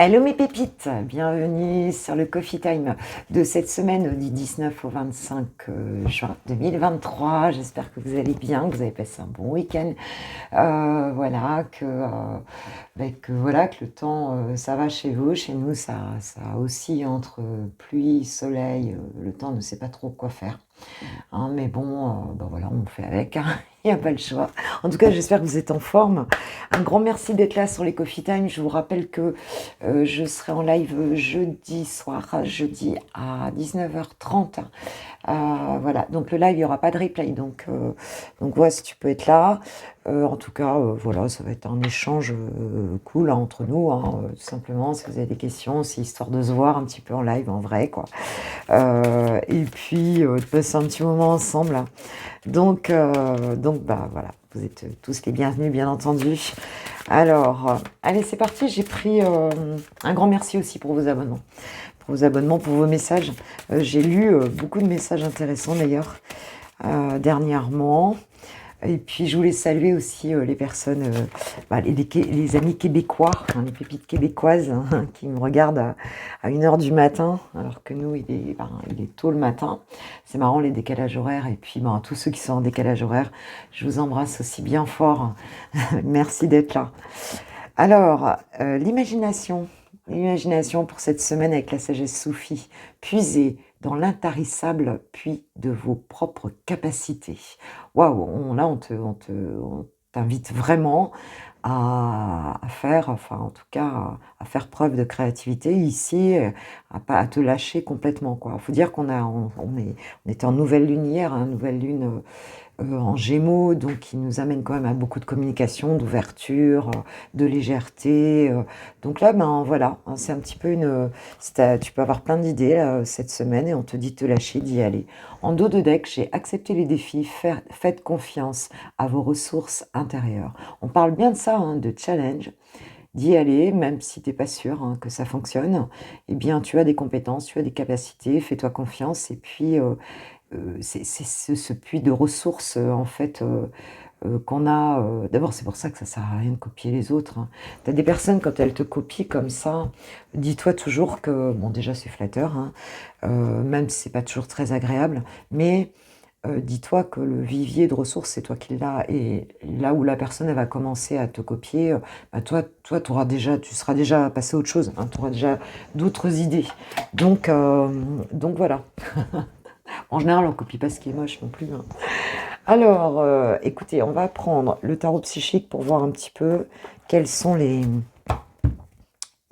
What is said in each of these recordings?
Hello mes pépites, bienvenue sur le Coffee Time de cette semaine du 19 au 25 juin 2023. J'espère que vous allez bien, que vous avez passé un bon week-end. Voilà, que le temps, ça va chez vous. Chez nous, ça oscille entre pluie, soleil. Le temps ne sait pas trop quoi faire. Hein, mais bon, voilà, on fait avec, hein. Il n'y a pas le choix. En tout cas, j'espère que vous êtes en forme. Un grand merci d'être là sur les Coffee Time. Je vous rappelle que je serai en live jeudi soir, jeudi à 19h30. Voilà, donc le live, il n'y aura pas de replay. Donc voilà, si tu peux être là. En tout cas, voilà, ça va être un échange cool hein, entre nous. Hein, tout simplement, si vous avez des questions, c'est histoire de se voir un petit peu en live, en vrai, quoi. Et puis, de passer un petit moment ensemble. Donc voilà, vous êtes tous les bienvenus, bien entendu. Alors, allez, c'est parti. J'ai pris un grand merci aussi pour vos abonnements. Pour vos abonnements, pour vos messages. J'ai lu beaucoup de messages intéressants d'ailleurs dernièrement. Et puis je voulais saluer aussi les personnes, les amis québécois, hein, les pépites québécoises hein, qui me regardent à 1h du matin, alors que nous il est tôt le matin. C'est marrant les décalages horaires et puis tous ceux qui sont en décalage horaire, je vous embrasse aussi bien fort. Merci d'être là. Alors, l'imagination pour cette semaine avec la sagesse soufie, puisez dans l'intarissable puits de vos propres capacités. Waouh, là on t'invite vraiment à faire, enfin en tout cas à faire preuve de créativité ici, à te lâcher complètement quoi. Faut dire on était en nouvelle lune hier, hein, nouvelle lune en Gémeaux, donc qui nous amène quand même à beaucoup de communication, d'ouverture, de légèreté. Donc là, voilà, hein, c'est un petit peu tu peux avoir plein d'idées cette semaine et on te dit de te lâcher, d'y aller. En dos de deck, j'ai accepté les défis, faites confiance à vos ressources intérieures. On parle bien de ça, hein, de challenge, d'y aller, même si tu n'es pas sûr hein, que ça fonctionne. Eh bien, tu as des compétences, tu as des capacités, fais-toi confiance et puis c'est ce puits de ressources en fait qu'on a. D'abord, c'est pour ça que ça sert à rien de copier les autres. Hein. Tu as des personnes, quand elles te copient comme ça, dis-toi toujours que, bon, déjà c'est flatteur, hein, même si c'est pas toujours très agréable, mais dis-toi que le vivier de ressources, c'est toi qui l'as. Et là où la personne elle va commencer à te copier, toi, tu seras déjà passé à autre chose. Hein, tu auras déjà d'autres idées. Donc voilà. En général, on ne copie pas ce qui est moche non plus. Hein. Alors, écoutez, on va prendre le tarot psychique pour voir un petit peu quels sont un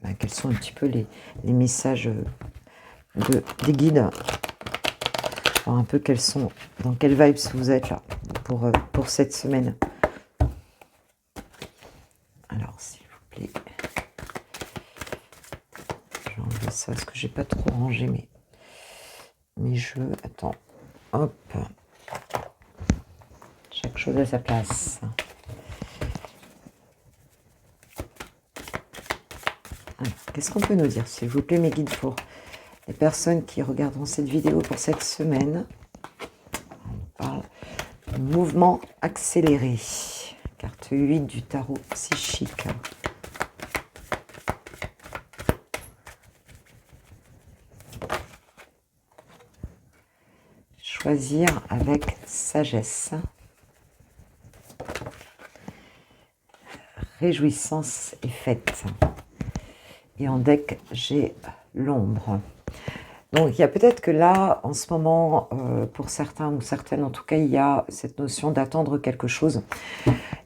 petit peu les messages des guides. Voir un peu dans quelles vibes vous êtes là pour cette semaine. Alors, s'il vous plaît, j'enlève ça parce que j'ai pas trop rangé mes jeux. Attends, hop. Chaque chose à sa place. Qu'est-ce qu'on peut nous dire, s'il vous plaît, mes guides, pour les personnes qui regarderont cette vidéo pour cette semaine? On parle de mouvement accéléré. Carte 8 du tarot psychique. Choisir avec sagesse. Réjouissance et fête. Et en deck, j'ai l'ombre. Donc, il y a peut-être que là, en ce moment, pour certains ou certaines, en tout cas, il y a cette notion d'attendre quelque chose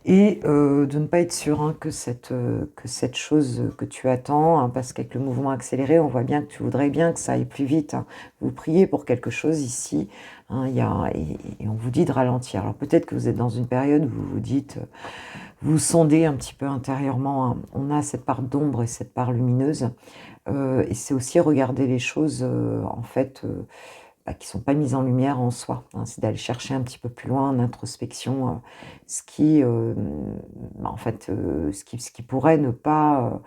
et de ne pas être sûr hein, que cette chose que tu attends, hein, parce qu'avec le mouvement accéléré, on voit bien que tu voudrais bien que ça aille plus vite. Hein. Vous priez pour quelque chose ici, hein, et on vous dit de ralentir. Alors peut-être que vous êtes dans une période où vous vous dites... vous sondez un petit peu intérieurement. Hein. On a cette part d'ombre et cette part lumineuse. Et c'est aussi regarder les choses, en fait, qui ne sont pas mises en lumière en soi. Hein. C'est d'aller chercher un petit peu plus loin en introspection ce qui, en fait, ce qui pourrait ne pas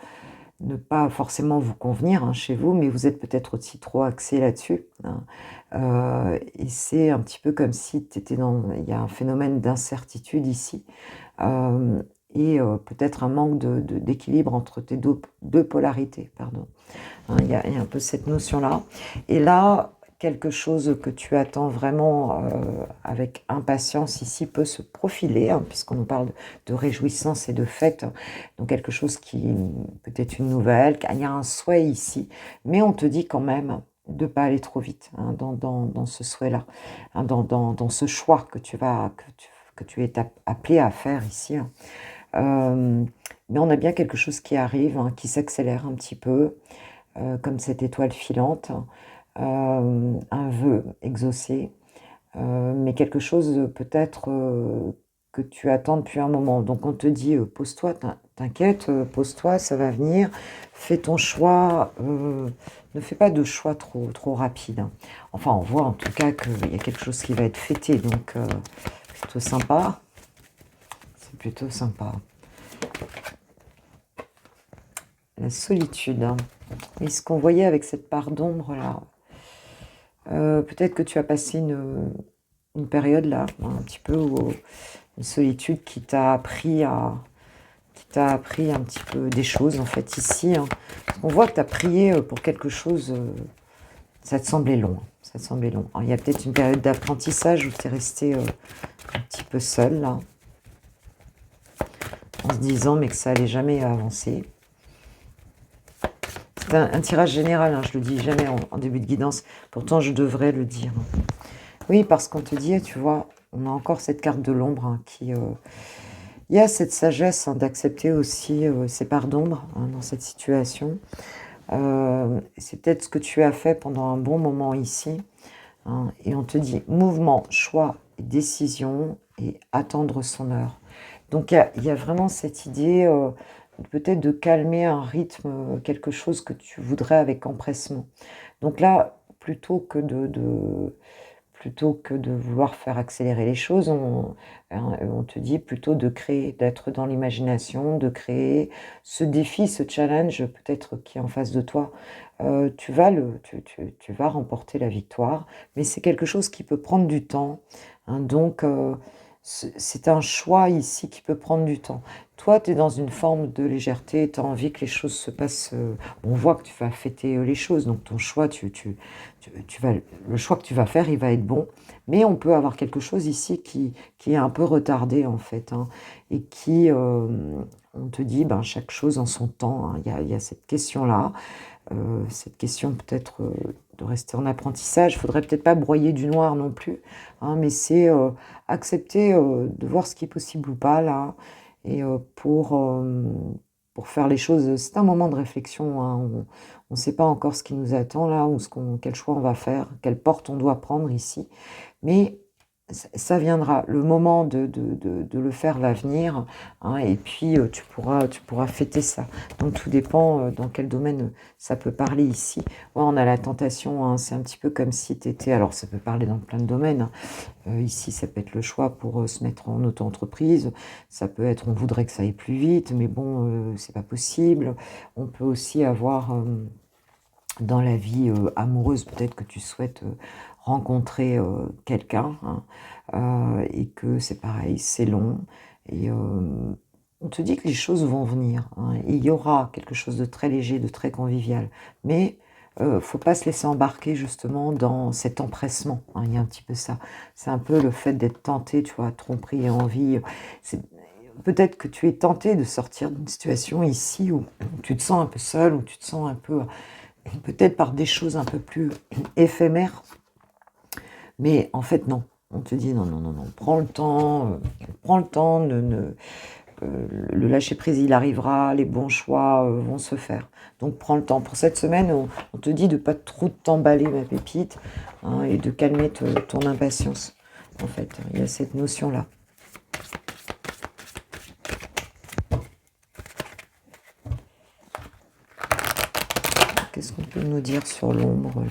forcément vous convenir hein, chez vous, mais vous êtes peut-être aussi trop axé là-dessus. Hein. Et c'est un petit peu comme si il y a un phénomène d'incertitude ici. et peut-être un manque d'équilibre entre tes deux polarités, pardon. Hein, il y a un peu cette notion-là. Et là, quelque chose que tu attends vraiment avec impatience ici peut se profiler, hein, puisqu'on nous parle de réjouissance et de fête. Donc quelque chose qui peut-être une nouvelle, il y a un souhait ici, mais on te dit quand même de ne pas aller trop vite, hein, dans ce souhait-là, hein, dans ce choix que tu es appelé à faire ici, hein. Mais on a bien quelque chose qui arrive, hein, qui s'accélère un petit peu, comme cette étoile filante, un vœu exaucé, mais quelque chose peut-être que tu attends depuis un moment. Donc on te dit, pose-toi, t'inquiète, pose-toi, ça va venir, fais ton choix, ne fais pas de choix trop rapide, hein. Enfin, on voit en tout cas qu'il y a quelque chose qui va être fêté, donc plutôt sympa. C'est plutôt sympa. La solitude, hein. Et ce qu'on voyait avec cette part d'ombre là, peut-être que tu as passé une période là, un petit peu, une solitude qui t'a appris un petit peu des choses en fait ici, hein. On voit que tu as prié pour quelque chose, ça te semblait long, hein, ça te semblait long. Alors, il y a peut-être une période d'apprentissage où tu es resté un petit peu seul là, en se disant mais que ça allait jamais avancer. C'est un tirage général, hein, je le dis jamais en début de guidance, pourtant je devrais le dire. Oui, parce qu'on te dit, tu vois, on a encore cette carte de l'ombre, hein, qui... il y a cette sagesse, hein, d'accepter aussi ces parts d'ombre, hein, dans cette situation. C'est peut-être ce que tu as fait pendant un bon moment ici, hein, et on te dit mouvement, choix, décision et attendre son heure. Donc il y a vraiment cette idée peut-être de calmer un rythme, quelque chose que tu voudrais avec empressement. Donc là, plutôt que de vouloir faire accélérer les choses, on te dit plutôt de créer, d'être dans l'imagination, de créer ce défi, ce challenge peut-être qui est en face de toi. Tu vas remporter la victoire, mais c'est quelque chose qui peut prendre du temps, hein. Donc, c'est un choix ici qui peut prendre du temps. Toi, tu es dans une forme de légèreté, tu as envie que les choses se passent. On voit que tu vas fêter les choses, donc ton choix, le choix que tu vas faire, il va être bon. Mais on peut avoir quelque chose ici qui est un peu retardé, en fait, hein, et qui, on te dit, ben, chaque chose en son temps, hein. Il y a cette question-là, cette question peut-être de rester en apprentissage. Il ne faudrait peut-être pas broyer du noir non plus, hein, mais c'est accepter de voir ce qui est possible ou pas, là, et pour faire les choses. C'est un moment de réflexion, hein. On ne sait pas encore ce qui nous attend là, ou quel choix on va faire, quelle porte on doit prendre ici. Mais ça viendra. Le moment de le faire va venir, hein, et puis tu pourras fêter ça. Donc tout dépend dans quel domaine ça peut parler ici. Ouais, on a la tentation, hein, c'est un petit peu comme si tu étais... Alors ça peut parler dans plein de domaines, hein. Ici, ça peut être le choix pour se mettre en auto-entreprise. Ça peut être, on voudrait que ça aille plus vite, mais bon, c'est pas possible. On peut aussi avoir dans la vie amoureuse, peut-être que tu souhaites rencontrer quelqu'un, hein, et que c'est pareil, c'est long. Et on te dit que les choses vont venir, hein. Il y aura quelque chose de très léger, de très convivial. Mais faut pas se laisser embarquer justement dans cet empressement, hein. Il y a un petit peu ça. C'est un peu le fait d'être tenté, tu vois, tromperie et envie. Peut-être que tu es tenté de sortir d'une situation ici où tu te sens un peu seul, où tu te sens un peu, peut-être par des choses un peu plus éphémères. Mais en fait, non. On te dit non, non, non, non, prends le temps, le lâcher-prise, il arrivera, les bons choix vont se faire. Donc prends le temps. Pour cette semaine, on te dit de ne pas trop t'emballer, ma pépite, hein, et de calmer ton impatience. En fait, il y a cette notion-là. Qu'est-ce qu'on peut nous dire sur l'ombre, là ?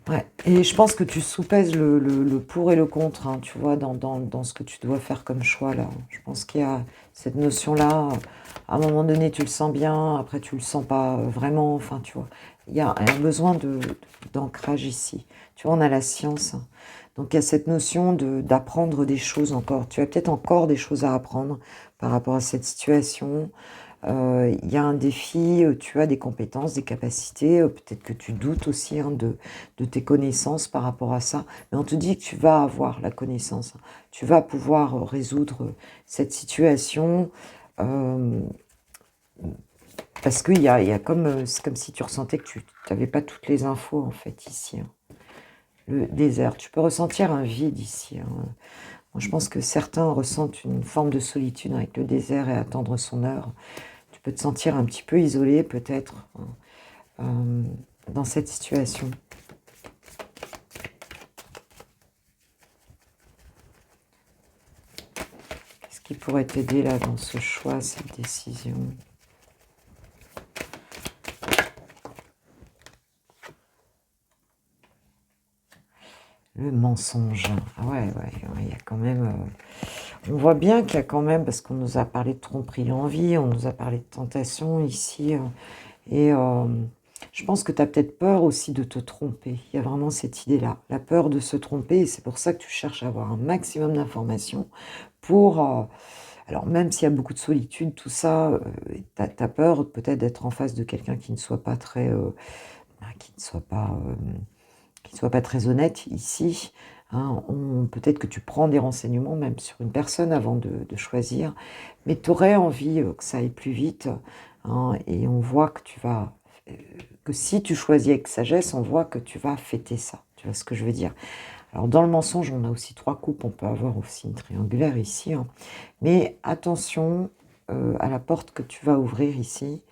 Ouais, et je pense que tu soupèses le pour et le contre, hein, tu vois, dans ce que tu dois faire comme choix, là. Je pense qu'il y a cette notion-là. À un moment donné, tu le sens bien, après, tu le sens pas vraiment, enfin, tu vois. il y a un besoin d'ancrage ici. Tu vois, on a la science. Donc, il y a cette notion d'apprendre des choses encore. Tu as peut-être encore des choses à apprendre par rapport à cette situation. Il y a un défi, tu as des compétences, des capacités. Peut-être que tu doutes aussi hein, de tes connaissances par rapport à ça. Mais on te dit que tu vas avoir la connaissance. Tu vas pouvoir résoudre cette situation. Parce qu'il y a comme, c'est comme si tu ressentais que tu n'avais pas toutes les infos en fait ici. Hein. Le désert, tu peux ressentir un vide ici. Hein. Moi, je pense que certains ressentent une forme de solitude avec le désert et attendre son heure. Tu peux te sentir un petit peu isolé peut-être dans cette situation. Qu'est-ce qui pourrait t'aider là dans ce choix, cette décision ? Le mensonge. Ah ouais, il y a quand même... on voit bien qu'il y a quand même, parce qu'on nous a parlé de tromperie en vie, on nous a parlé de tentation ici, et je pense que tu as peut-être peur aussi de te tromper. Il y a vraiment cette idée-là, la peur de se tromper, et c'est pour ça que tu cherches à avoir un maximum d'informations pour... alors même s'il y a beaucoup de solitude, tout ça, tu as peur peut-être d'être en face de quelqu'un qui ne soit pas très... qui ne soit pas très honnête ici. Hein, peut-être que tu prends des renseignements même sur une personne avant de choisir, mais tu aurais envie que ça aille plus vite. Hein, et on voit que que si tu choisis avec sagesse, on voit que tu vas fêter ça. Tu vois ce que je veux dire? Alors dans le mensonge, on a aussi 3 coupes, on peut avoir aussi une triangulaire ici. Hein. Mais attention à la porte que tu vas ouvrir ici.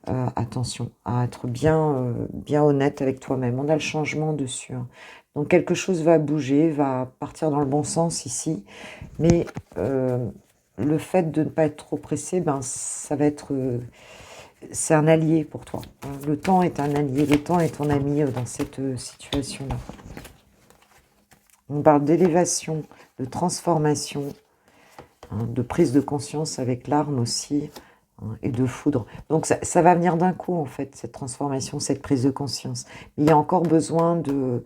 Attention à être bien honnête avec toi-même. On a le changement dessus. Hein. Donc quelque chose va bouger, va partir dans le bon sens ici. Mais le fait de ne pas être trop pressé, ben, ça va être... c'est un allié pour toi. Hein. Le temps est un allié, le temps est ton ami dans cette situation-là. On parle d'élévation, de transformation, hein, de prise de conscience avec l'arme aussi. Et de foudre. Donc ça va venir d'un coup en fait, cette transformation, cette prise de conscience. Mais il y a encore besoin de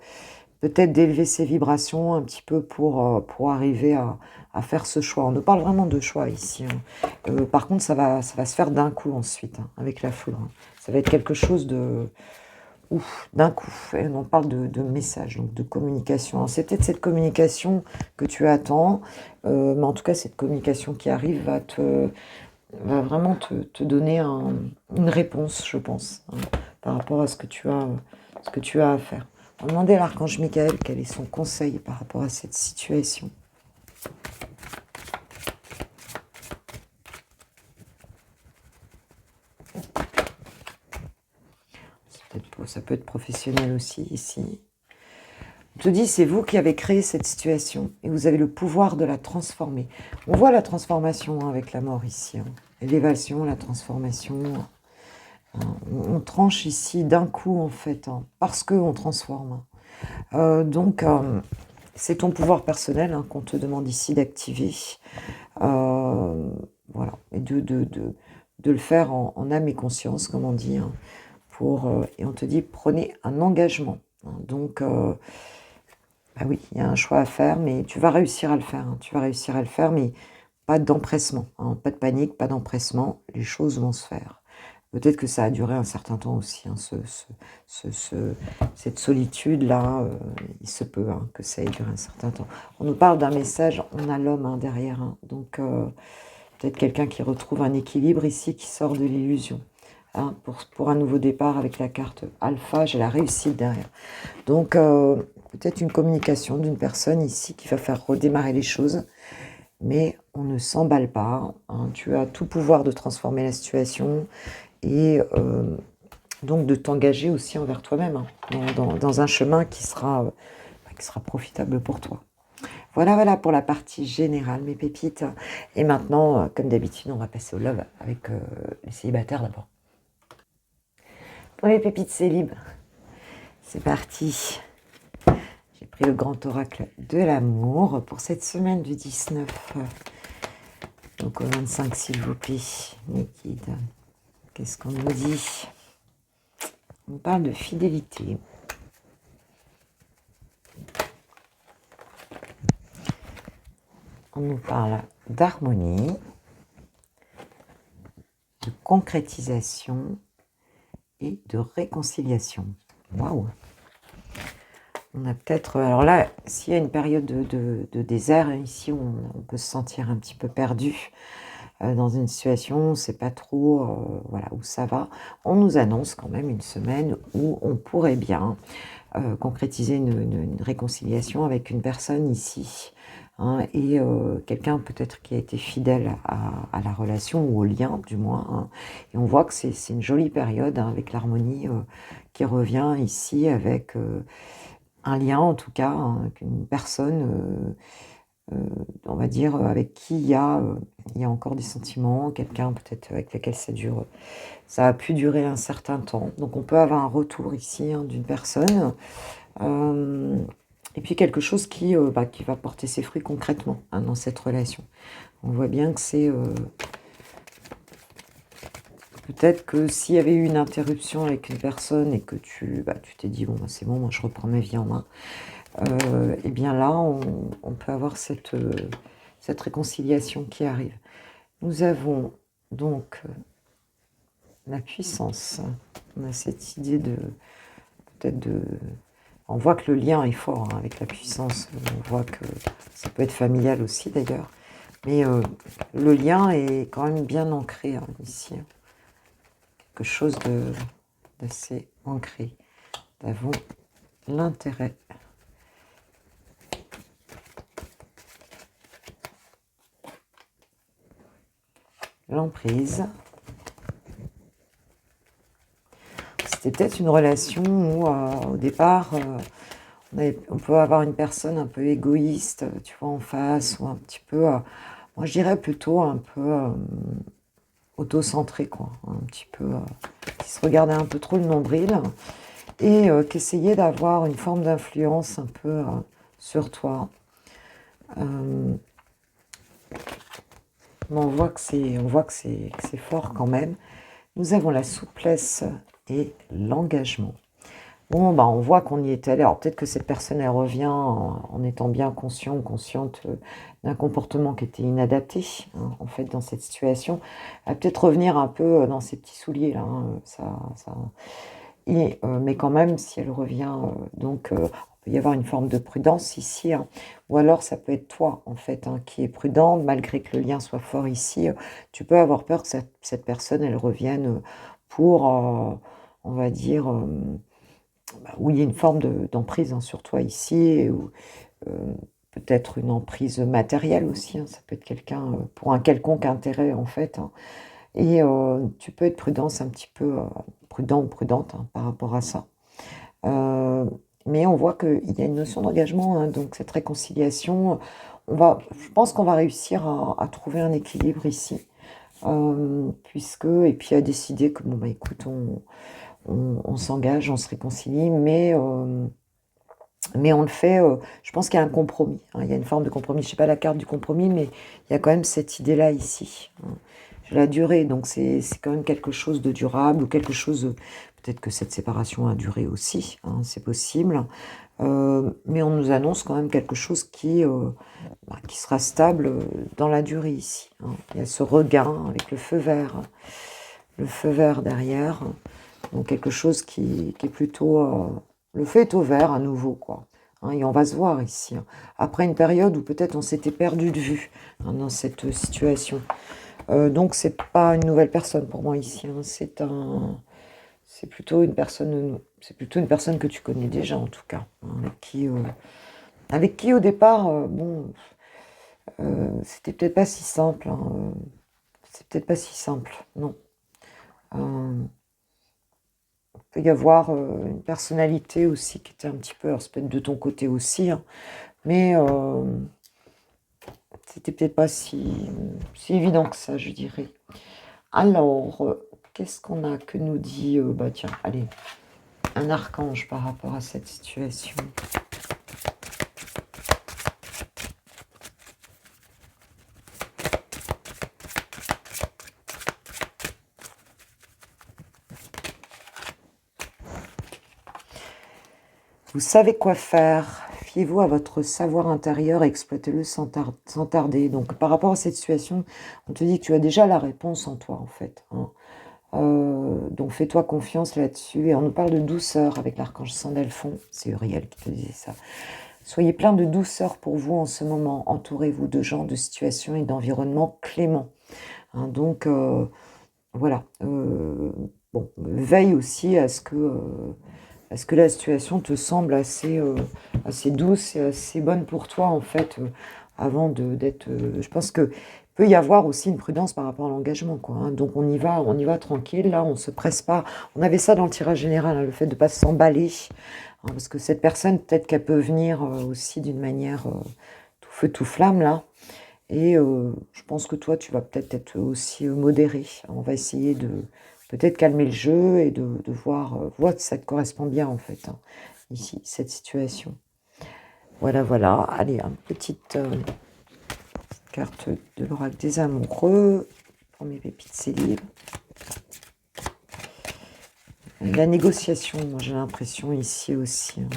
peut-être d'élever ses vibrations un petit peu pour arriver à faire ce choix. On nous parle vraiment de choix ici. Hein. Par contre, ça va se faire d'un coup ensuite, hein, avec la foudre. Hein. Ça va être quelque chose de... Ouf, d'un coup. Et on parle de message, donc de communication. C'est peut-être cette communication que tu attends, mais en tout cas, cette communication qui arrive va vraiment te donner une réponse, je pense, hein, par rapport à ce que tu as à faire. On va demander à l'archange Michael quel est son conseil par rapport à cette situation. Ça peut être professionnel aussi ici. On te dit, c'est vous qui avez créé cette situation et vous avez le pouvoir de la transformer. On voit la transformation hein, avec la mort ici. Hein. L'élévation, la transformation. On tranche ici d'un coup en fait, hein, parce qu'on transforme. Donc, c'est ton pouvoir personnel hein, qu'on te demande ici d'activer. Voilà, et de le faire en âme et conscience, comme on dit. Hein, et on te dit, prenez un engagement. Hein, donc... bah oui, il y a un choix à faire, mais tu vas réussir à le faire. Hein. Tu vas réussir à le faire, mais pas d'empressement. Hein. Pas de panique, pas d'empressement. Les choses vont se faire. Peut-être que ça a duré un certain temps aussi. Hein, cette solitude-là, il se peut hein, que ça ait duré un certain temps. On nous parle d'un message, on a l'homme hein, derrière. Hein. Donc, peut-être quelqu'un qui retrouve un équilibre ici, qui sort de l'illusion. Hein, pour un nouveau départ avec la carte alpha, j'ai la réussite derrière. Donc, peut-être une communication d'une personne ici qui va faire redémarrer les choses, mais on ne s'emballe pas. Hein, tu as tout pouvoir de transformer la situation et donc de t'engager aussi envers toi-même hein, dans un chemin qui sera profitable pour toi. Voilà pour la partie générale, mes pépites. Et maintenant, comme d'habitude, on va passer au love avec les célibataires d'abord. Pour les pépites célib, c'est parti. J'ai pris le grand oracle de l'amour pour cette semaine du 19. Donc au 25, s'il vous plaît, mes guides. Qu'est-ce qu'on nous dit? On nous parle de fidélité. On nous parle d'harmonie, de concrétisation et de réconciliation. Waouh! On a peut-être... Alors là, s'il y a une période de désert, ici, on peut se sentir un petit peu perdu dans une situation, on ne sait pas trop voilà, où ça va. On nous annonce quand même une semaine où on pourrait bien concrétiser une réconciliation avec une personne ici. Hein, et quelqu'un peut-être qui a été fidèle à la relation ou au lien du moins. Hein. Et on voit que c'est une jolie période hein, avec l'harmonie qui revient ici avec un lien en tout cas, hein, avec une personne, on va dire, avec qui il y a encore des sentiments, quelqu'un peut-être avec lequel ça a pu durer un certain temps. Donc on peut avoir un retour ici hein, d'une personne. Et puis quelque chose qui va porter ses fruits concrètement hein, dans cette relation. On voit bien que c'est... peut-être que s'il y avait eu une interruption avec une personne et que tu t'es dit, bon, c'est bon, moi je reprends ma vie en main, et bien là, on peut avoir cette réconciliation qui arrive. Nous avons donc la puissance. On a cette idée peut-être de... On voit que le lien est fort hein, avec la puissance. On voit que ça peut être familial aussi d'ailleurs. Mais le lien est quand même bien ancré hein, ici. Quelque chose d'assez ancré. Nous avons l'intérêt. L'emprise. C'était peut-être une relation où au départ... on peut avoir une personne un peu égoïste, tu vois, en face, ou un petit peu, moi je dirais plutôt un peu auto-centré, quoi, un petit peu, qui se regardait un peu trop le nombril, et qui essayait d'avoir une forme d'influence un peu sur toi. Mais on voit que c'est fort quand même. Nous avons la souplesse et l'engagement. Bon, on voit qu'on y est allé. Alors peut-être que cette personne, elle revient en étant bien conscient ou consciente d'un comportement qui était inadapté, hein, en fait, dans cette situation. Elle va peut-être revenir un peu dans ses petits souliers, là. Hein, mais quand même, si elle revient, il peut y avoir une forme de prudence ici. Hein. Ou alors, ça peut être toi, en fait, hein, qui est prudente, malgré que le lien soit fort ici. Tu peux avoir peur que cette personne, elle revienne pour, on va dire... où il y a une forme d'emprise hein, sur toi ici, ou peut-être une emprise matérielle aussi, hein, ça peut être quelqu'un pour un quelconque intérêt en fait, hein, et tu peux être prudent ou prudente hein, par rapport à ça. Mais on voit qu'il y a une notion d'engagement, hein, donc cette réconciliation, je pense qu'on va réussir à trouver un équilibre ici, et puis à décider que, bon, écoute, on s'engage, on se réconcilie, mais on le fait, je pense qu'il y a un compromis, hein, il y a une forme de compromis, je ne sais pas la carte du compromis, mais il y a quand même cette idée-là ici. Hein. La durée, donc c'est quand même quelque chose de durable, ou quelque chose, peut-être que cette séparation a duré aussi, hein, c'est possible, mais on nous annonce quand même quelque chose qui sera stable dans la durée ici. Hein. Il y a ce regain avec le feu vert derrière, donc quelque chose qui est plutôt... le feu est au vert à nouveau, quoi. Hein, et on va se voir ici. Hein. Après une période où peut-être on s'était perdu de vue hein, dans cette situation. Donc c'est pas une nouvelle personne pour moi ici. Hein. C'est plutôt une personne que tu connais déjà en tout cas. Hein, avec qui au départ, c'était peut-être pas si simple. Hein, c'est peut-être pas si simple, non. Il peut y avoir une personnalité aussi qui était un petit peu, alors c'est peut-être de ton côté aussi, hein, mais c'était peut-être pas si évident que ça, je dirais. Alors, qu'est-ce qu'on a que nous dit tiens, allez, un archange par rapport à cette situation. Vous savez quoi faire. Fiez-vous à votre savoir intérieur et exploitez-le sans tarder. Donc, par rapport à cette situation, on te dit que tu as déjà la réponse en toi, en fait. Hein. Donc, fais-toi confiance là-dessus. Et on nous parle de douceur avec l'archange Sandalphon. C'est Uriel qui te disait ça. Soyez plein de douceur pour vous en ce moment. Entourez-vous de gens, de situations et d'environnements cléments. Hein, donc, voilà. Bon, veille aussi à ce que la situation te semble assez douce et assez bonne pour toi, en fait, avant d'être... je pense que peut y avoir aussi une prudence par rapport à l'engagement, quoi. Hein. Donc on y va tranquille, là, on se presse pas. On avait ça dans le tirage général, hein, le fait de pas s'emballer, hein, parce que cette personne, peut-être qu'elle peut venir aussi d'une manière tout feu, tout flamme, là. Et je pense que toi, tu vas peut-être être aussi modéré. On va essayer de peut-être calmer le jeu et de voir si ça te correspond bien, en fait, hein, ici, cette situation. Voilà, voilà. Allez, une petite carte de l'oracle des amoureux pour mes pépites célibes. La négociation, moi j'ai l'impression ici aussi. Hein.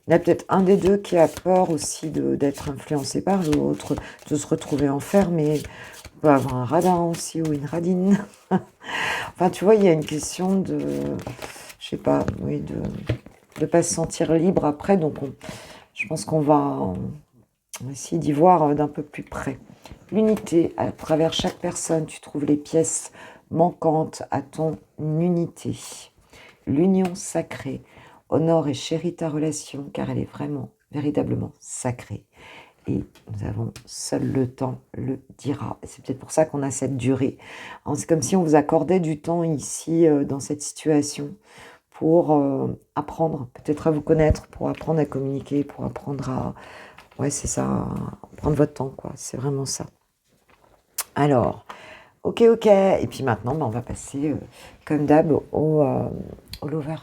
Il y a peut-être un des deux qui a peur aussi d'être influencé par l'autre, de se retrouver enfermé. On peut avoir un radin aussi ou une radine. Enfin, tu vois, il y a une question de, je sais pas, oui, de pas se sentir libre après. Donc, je pense qu'on va essayer d'y voir d'un peu plus près. L'unité, à travers chaque personne, tu trouves les pièces manquantes à ton unité. L'union sacrée. Honore et chéris ta relation, car elle est vraiment, véritablement sacrée. Et nous avons seul le temps le dira. C'est peut-être pour ça qu'on a cette durée. C'est comme si on vous accordait du temps ici, dans cette situation, pour apprendre peut-être à vous connaître, pour apprendre à communiquer, pour apprendre à... Ouais, c'est ça, prendre votre temps, quoi. C'est vraiment ça. Alors, ok. Et puis maintenant, on va passer, comme d'hab, au lover.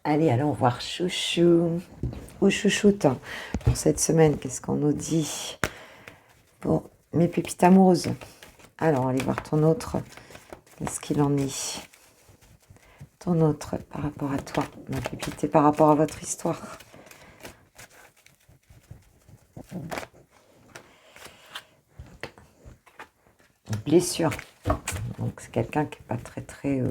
Allez, allons voir chouchou ou chouchoute pour cette semaine. Qu'est-ce qu'on nous dit pour mes pépites amoureuses? Alors, allez voir ton autre. Qu'est-ce qu'il en est? Ton autre par rapport à toi, ma pépite, et par rapport à votre histoire. Blessure. Donc, c'est quelqu'un qui n'est pas très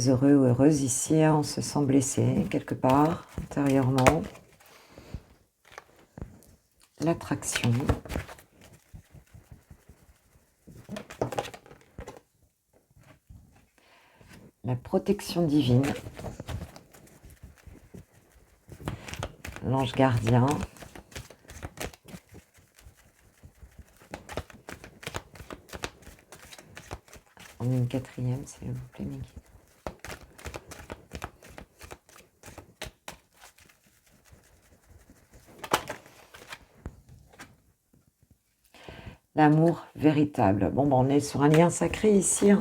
heureux ou heureuse ici. Hein. On se sent blessé quelque part, intérieurement. L'attraction. La protection divine. L'ange gardien. On est une quatrième, s'il vous plaît, Miguel. L'amour véritable. Bon, on est sur un lien sacré ici. Hein.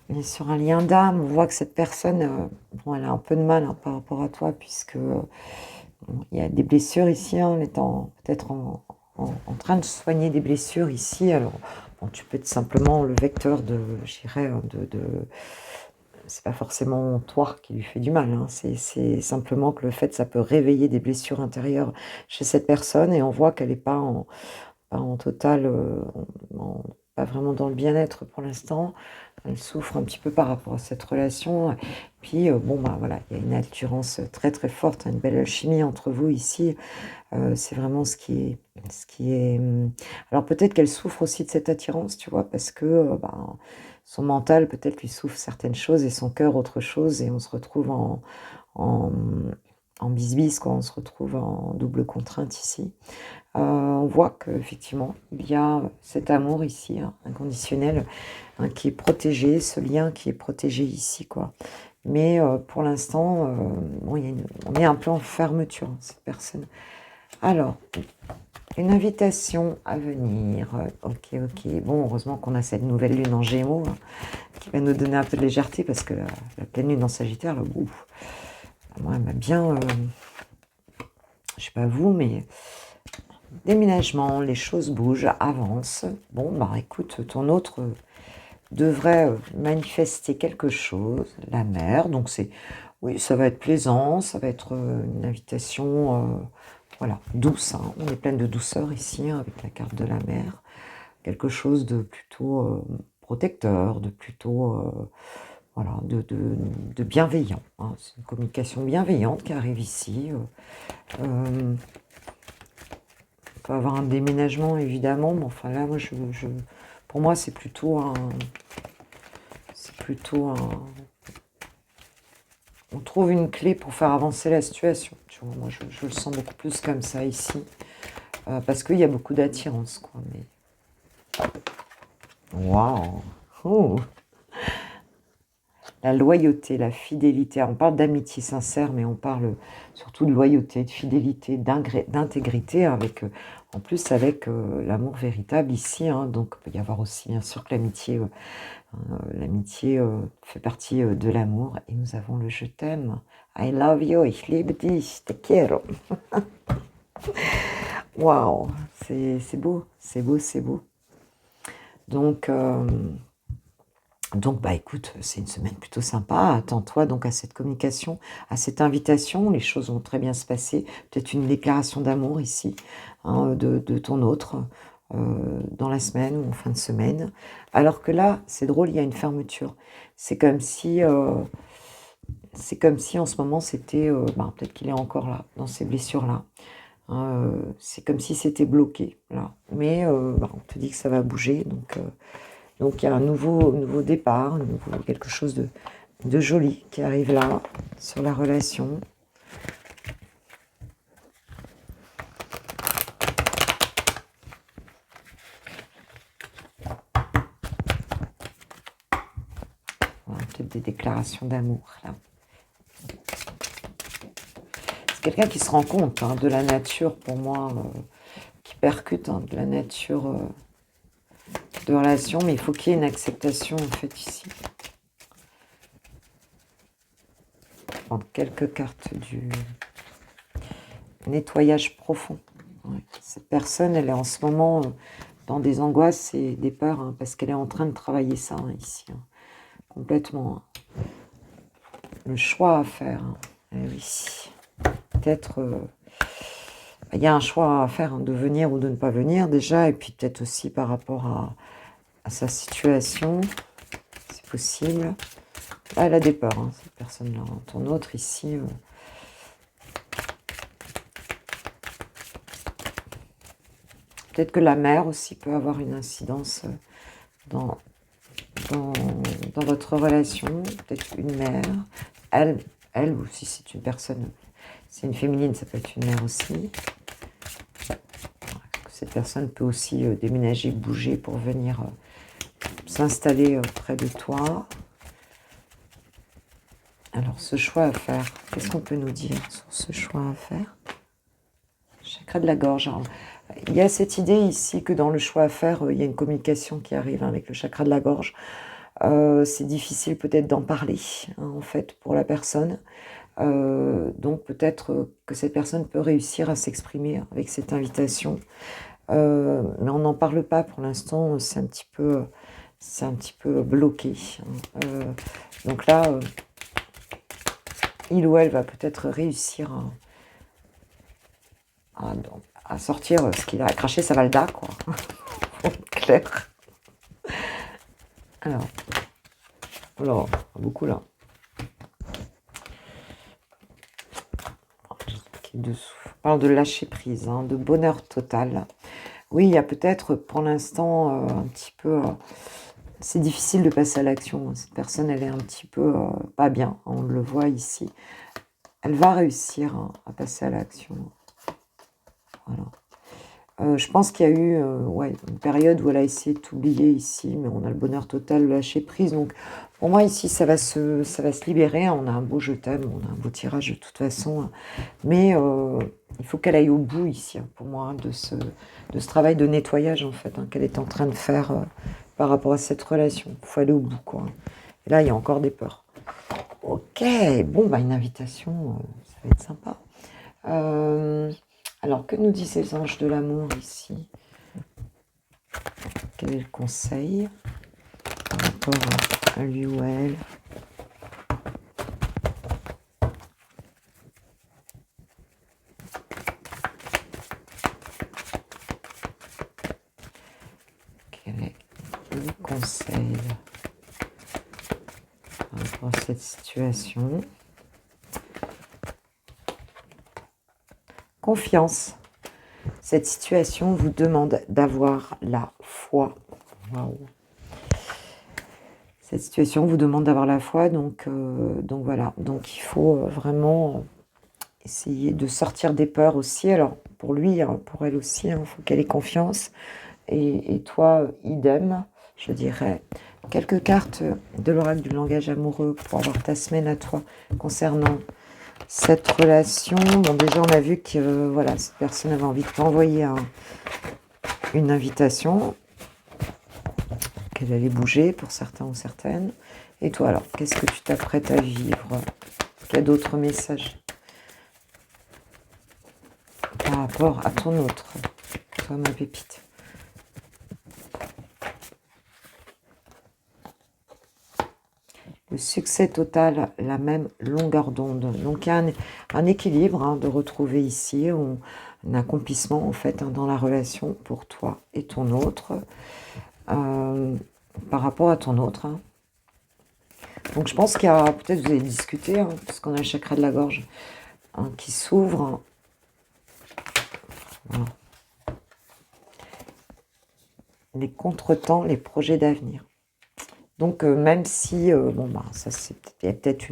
On est sur un lien d'âme. On voit que cette personne, bon, elle a un peu de mal par rapport à toi, puisque il y a des blessures ici. Hein, en étant peut-être en train de soigner des blessures ici. Alors, bon, tu peux être simplement le vecteur je dirais, c'est pas forcément toi qui lui fait du mal. Hein, c'est simplement que le fait, ça peut réveiller des blessures intérieures chez cette personne, et on voit qu'elle n'est pas en total, pas vraiment dans le bien-être pour l'instant. Elle souffre un petit peu par rapport à cette relation. Puis, voilà, il y a une attirance très forte, une belle alchimie entre vous ici. C'est vraiment ce qui est... Alors peut-être qu'elle souffre aussi de cette attirance, tu vois, parce que son mental peut-être lui souffre certaines choses et son cœur autre chose, et on se retrouve en bisbis, quoi. On se retrouve en double contrainte ici. On voit qu'effectivement, il y a cet amour ici, hein, inconditionnel, hein, qui est protégé, ce lien qui est protégé ici, quoi. Mais pour l'instant, on est un peu en fermeture, hein, cette personne. Alors, une invitation à venir. Ok. Bon, heureusement qu'on a cette nouvelle lune en Gémeaux, hein, qui va nous donner un peu de légèreté, parce que la pleine lune en Sagittaire, là, moi, elle m'a bien... je sais pas vous, mais... Déménagement, les choses bougent, avancent. Bon, écoute, ton autre devrait manifester quelque chose, la mer. Donc oui, ça va être plaisant, ça va être une invitation, voilà, douce. Hein. On est pleine de douceur ici, hein, avec la carte de la mer. Quelque chose de plutôt protecteur, de plutôt, voilà, de bienveillant. Hein. C'est une communication bienveillante qui arrive ici. On peut avoir un déménagement, évidemment, mais enfin là, moi, pour moi, c'est plutôt un... On trouve une clé pour faire avancer la situation. Tu vois, moi, je le sens beaucoup plus comme ça ici. Parce qu'il y a beaucoup d'attirance, quoi. Mais... Waouh! Oh. La loyauté, la fidélité. On parle d'amitié sincère, mais on parle surtout de loyauté, de fidélité, d'intégrité, avec, en plus avec l'amour véritable ici. Hein. Donc, il peut y avoir aussi, bien sûr, que l'amitié... l'amitié fait partie de l'amour et nous avons le je t'aime. I love you, ich liebe dich, te quiero. Waouh, c'est beau, c'est beau, c'est beau. Donc, bah écoute, c'est une semaine plutôt sympa. Attends-toi donc à cette communication, à cette invitation. Les choses vont très bien se passer. Peut-être une déclaration d'amour ici, hein, de ton autre, dans la semaine ou en fin de semaine. Alors que là, c'est drôle, il y a une fermeture. C'est comme si en ce moment c'était, bah, peut-être qu'il est encore là, dans ces blessures-là. Hein, c'est comme si c'était bloqué là. Mais bah, on te dit que ça va bouger, donc il y a un nouveau départ, quelque chose de joli qui arrive là, sur la relation. Voilà, peut-être des déclarations d'amour là. C'est quelqu'un qui se rend compte hein, de la nature, pour moi, qui percute hein, de la nature de relation, mais il faut qu'il y ait une acceptation en fait ici. Prendre quelques cartes du nettoyage profond. Ouais. Cette personne, elle est en ce moment dans des angoisses et des peurs, hein, parce qu'elle est en train de travailler ça hein, ici, hein, complètement. Hein. Le choix à faire. Hein. Eh oui. Peut-être, il y a un choix à faire, hein, de venir ou de ne pas venir déjà, et puis peut-être aussi par rapport à sa situation, c'est possible. Là, elle a des peurs, hein, cette personne-là. Ton autre ici... Peut-être que la mer aussi peut avoir une incidence dans votre relation. Peut-être une mère. Elle ou si c'est une personne, c'est une féminine, ça peut être une mère aussi. Cette personne peut aussi déménager, bouger pour venir s'installer près de toi. Alors, ce choix à faire, qu'est-ce qu'on peut nous dire sur ce choix à faire? Chakra de la gorge. Alors, il y a cette idée ici que dans le choix à faire, il y a une communication qui arrive avec le chakra de la gorge. C'est difficile peut-être d'en parler, hein, en fait, pour la personne. Donc peut-être que cette personne peut réussir à s'exprimer avec cette invitation. Mais on n'en parle pas pour l'instant, c'est un petit peu bloqué. Hein. Donc là, il ou elle va peut-être réussir à sortir ce qu'il a à cracher sa valda, quoi. Clair. Alors, beaucoup là. On parle de lâcher prise, hein, de bonheur total. Oui, il y a peut-être pour l'instant un petit peu... c'est difficile de passer à l'action. Cette personne, elle est un petit peu pas bien. On le voit ici. Elle va réussir hein, à passer à l'action. Voilà. Je pense qu'il y a eu ouais, une période où elle a essayé de t'oublier ici, mais on a le bonheur total, le lâcher prise. Donc, pour moi, ici, ça va se libérer. On a un beau je t'aime, on a un beau tirage de toute façon. Mais il faut qu'elle aille au bout ici, hein, pour moi, de ce travail de nettoyage, en fait, hein, qu'elle est en train de faire par rapport à cette relation. Il faut aller au bout, quoi. Et là, il y a encore des peurs. Ok, bon, bah, une invitation, ça va être sympa. Alors, que nous disent les anges de l'amour ici? Quel est le conseil par rapport à lui ou elle. Quel est le conseil par rapport à cette situation? Confiance. Cette situation vous demande d'avoir la foi. Waouh. Cette situation vous demande d'avoir la foi, donc voilà. Donc il faut vraiment essayer de sortir des peurs aussi. Alors pour lui, hein, pour elle aussi, il faut qu'elle ait confiance. Et toi, idem, je dirais. Quelques cartes de l'oracle du langage amoureux pour avoir ta semaine à toi concernant cette relation. Bon, déjà, on a vu que voilà, cette personne avait envie de t'envoyer une invitation, qu'elle allait bouger pour certains ou certaines. Et toi, alors, qu'est-ce que tu t'apprêtes à vivre? Est-ce qu'il y a d'autres messages par rapport à ton autre, toi, ma pépite? Le succès total, la même longueur d'onde. Donc, il y a un équilibre de retrouver ici, un accomplissement, en fait, dans la relation pour toi et ton autre, par rapport à ton autre. Donc, je pense qu'il y a, peut-être vous allez discuter, parce qu'on a le chakra de la gorge qui s'ouvre. Voilà. Les contretemps, les projets d'avenir. Donc, même si, ça c'est peut-être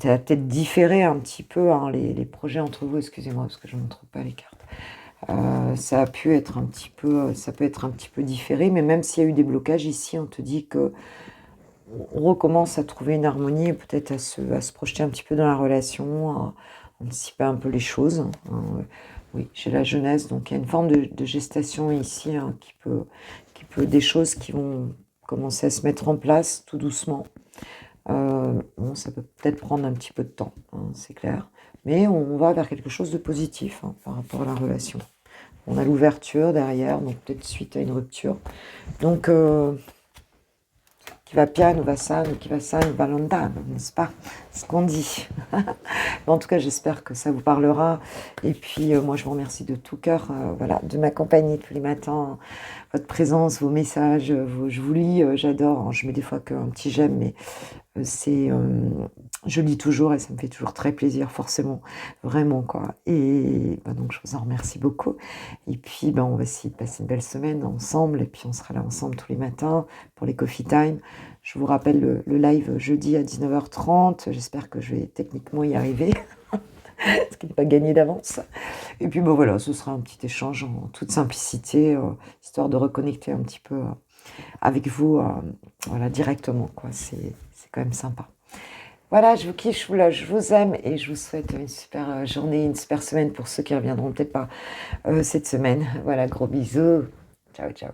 ça va peut-être différer un petit peu les projets entre vous, excusez-moi, parce que je ne montre pas les cartes. Ça peut être un petit peu différé, mais même s'il y a eu des blocages ici, on te dit que on recommence à trouver une harmonie, peut-être à se projeter un petit peu dans la relation, à anticiper un peu les choses. Oui, chez la jeunesse, donc il y a une forme de gestation ici des choses qui vont commencer à se mettre en place tout doucement. Ça peut peut-être prendre un petit peu de temps, c'est clair. Mais on va vers quelque chose de positif par rapport à la relation. On a l'ouverture derrière, donc peut-être suite à une rupture. Donc, qui va piano, va sano, qui va sano, va lontano, n'est-ce pas? Ce qu'on dit. En tout cas, j'espère que ça vous parlera. Et puis, moi, je vous remercie de tout cœur de m'accompagner tous les matins. Votre présence, vos messages, je vous lis, j'adore. Je mets des fois qu'un petit j'aime, mais je lis toujours et ça me fait toujours très plaisir, forcément, vraiment, quoi. Et donc, je vous en remercie beaucoup. Et puis, on va essayer de passer une belle semaine ensemble. Et puis, on sera là ensemble tous les matins pour les coffee time. Je vous rappelle le live jeudi à 19h30. J'espère que je vais techniquement y arriver. Ce qui n'est pas gagné d'avance. Et puis voilà, ce sera un petit échange en toute simplicité, histoire de reconnecter un petit peu avec vous, directement, quoi. C'est quand même sympa. Voilà, je vous kiffe, je vous aime et je vous souhaite une super journée, une super semaine pour ceux qui reviendront peut-être pas cette semaine. Voilà, gros bisous. Ciao, ciao.